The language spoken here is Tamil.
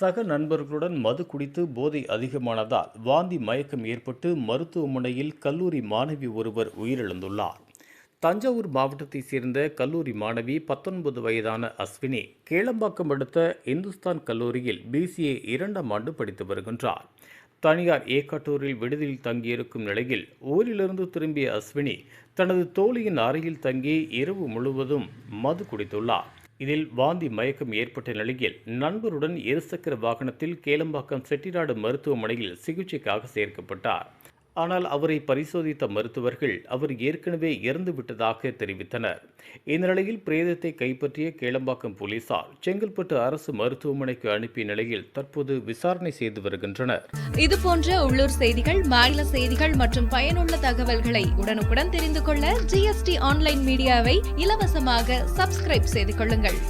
சக நண்பர்களுடன் மது குடித்து போதை அதிகமானதால் வாந்தி மயக்கம் ஏற்பட்டு மருத்துவமனையில் கல்லூரி மாணவி ஒருவர் உயிரிழந்துள்ளார். தஞ்சாவூர் மாவட்டத்தைச் சேர்ந்த கல்லூரி மாணவி 19 வயதான அஸ்வினி கேளம்பாக்கம் அடுத்த இந்துஸ்தான் கல்லூரியில் BCA 2ஆம் ஆண்டு படித்து வருகின்றார். தனியார் ஏக்காட்டூரில் விடுதியில் தங்கியிருக்கும் நிலையில் ஊரிலிருந்து திரும்பிய அஸ்வினி தனது தோழியின் அறையில் தங்கி இரவு முழுவதும் மது குடித்துள்ளார். இதில் வாந்தி மயக்கம் ஏற்பட்ட நிலையில் நண்பருடன் இருசக்கர வாகனத்தில் கேளம்பாக்கம் செட்டிநாடு மருத்துவமனையில் சிகிச்சைக்காக சேர்க்கப்பட்டார். ஆனால் அவரை பரிசோதித்த மருத்துவர்கள் அவர் ஏற்கனவே இறந்துவிட்டதாக தெரிவித்தனர். இந்த நிலையில் பிரேதத்தை கைப்பற்றிய கேளம்பாக்கம் போலீசார் செங்கல்பட்டு அரசு மருத்துவமனைக்கு அனுப்பிய நிலையில் தற்போது விசாரணை செய்து வருகின்றனர். இதுபோன்ற உள்ளூர் செய்திகள், மாநில செய்திகள் மற்றும் பயனுள்ள தகவல்களை உடனுக்குடன் தெரிந்து கொள்ள GST ஆன்லைன் மீடியாவை இலவசமாக சப்ஸ்கிரைப் செய்து கொள்ளுங்கள்.